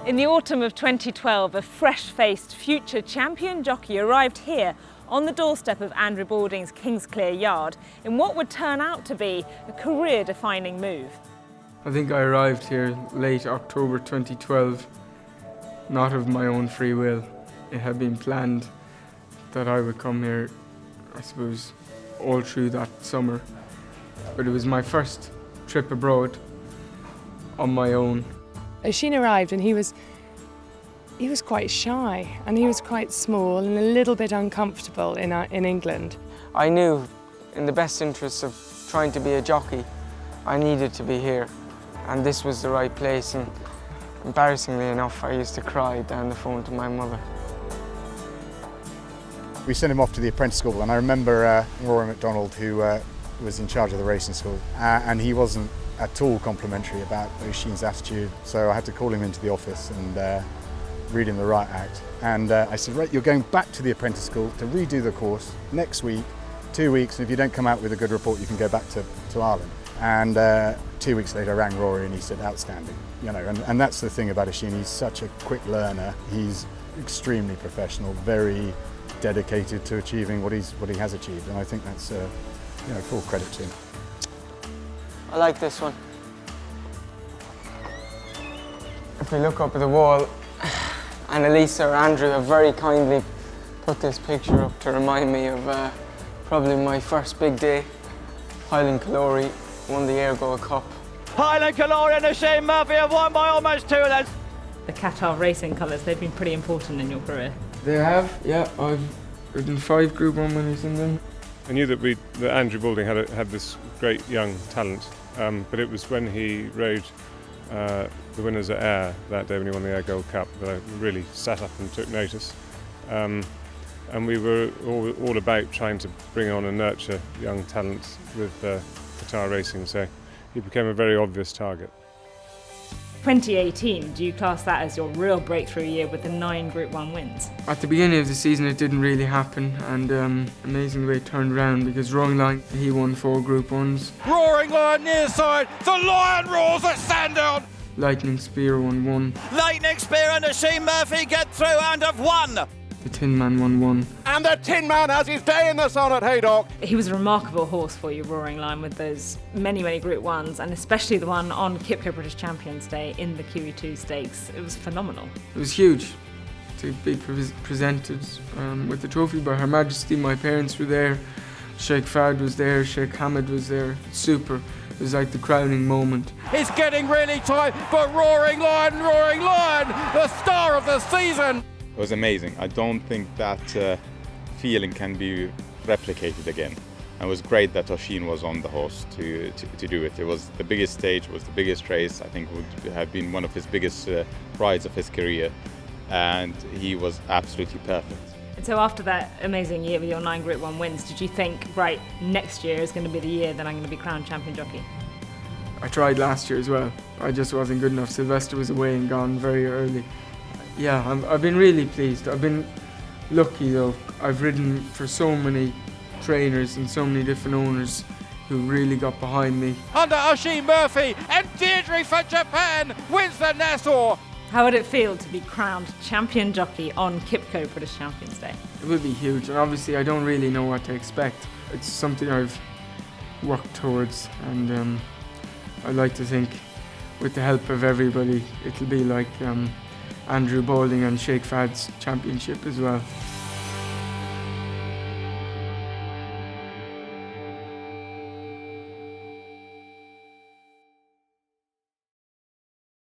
In the autumn of 2012, a fresh-faced future champion jockey arrived here on the doorstep of Andrew Balding's Kingsclere yard in what would turn out to be a career-defining move. I think I arrived here late October 2012, not of my own free will. It had been planned that I would come here, I suppose, all through that summer. But it was my first trip abroad on my own. Oisin arrived and he was quite shy and he was quite small and a little bit uncomfortable in England. I knew, in the best interests of trying to be a jockey, I needed to be here, and this was the right place. And embarrassingly enough, I used to cry down the phone to my mother. We sent him off to the apprentice school, and I remember Rory MacDonald, who was in charge of the racing school, and he wasn't at all complimentary about Oisin's attitude, so I had to call him into the office and read him the right act. And I said, right, you're going back to the apprentice school to redo the course next week, 2 weeks, and if you don't come out with a good report, you can go back to Ireland. And 2 weeks later I rang Rory and he said, outstanding. You know, and that's the thing about Oisin, he's such a quick learner, he's extremely professional, very dedicated to achieving what he has achieved, and I think that's full credit to him. I like this one. If we look up at the wall, Annalisa or Andrew have very kindly put this picture up to remind me of probably my first big day. Highland Calori won the Airgo Cup. Highland Calori and Oisin Murphy have won by almost 2 lengths. The Qatar racing colours, they've been pretty important in your career. They have, yeah. I've ridden 5 Group 1 winners in them. I knew that Andrew Balding had this great young talent, but it was when he rode the winners at Ayr that day when he won the Ayr Gold Cup that I really sat up and took notice. And we were all about trying to bring on and nurture young talents with Qatar racing, so he became a very obvious target. 2018, do you class that as your real breakthrough year with the 9 Group 1 wins? At the beginning of the season it didn't really happen, and amazing the way it turned around, because Roaring Lion, he won 4 Group 1s. Roaring Lion near side, the Lion roars at Sandown. Lightning Spear won 1. Lightning Spear and Oisin Murphy get through and have won. The Tin Man won 1. And the Tin Man has his day in the sun at Haydock. He was a remarkable horse for you, Roaring Lion, with those many Group 1s, and especially the one on Kipco British Champions Day in the QE2 Stakes. It was phenomenal. It was huge to be presented with the trophy by Her Majesty. My parents were there, Sheikh Fahd was there, Sheikh Hamad was there. Super. It was like the crowning moment. It's getting really tight, but Roaring Lion, the star of the season. It was amazing. I don't think that feeling can be replicated again. And it was great that Oisin was on the horse to do it. It was the biggest stage, it was the biggest race. I think it would have been one of his biggest rides of his career. And he was absolutely perfect. And so after that amazing year with your 9 Group 1 wins, did you think, right, next year is going to be the year that I'm going to be crowned champion jockey? I tried last year as well. I just wasn't good enough. Sylvester was away and gone very early. Yeah, I've been really pleased. I've been lucky though. I've ridden for so many trainers and so many different owners who really got behind me. Under Oisin Murphy, and Deirdre for Japan wins the Nassau. How would it feel to be crowned champion jockey on Kipco British Champions Day? It would be huge, and obviously I don't really know what to expect. It's something I've worked towards, and I'd like to think with the help of everybody it'll be like Andrew Balding and Sheikh Fahad's championship as well.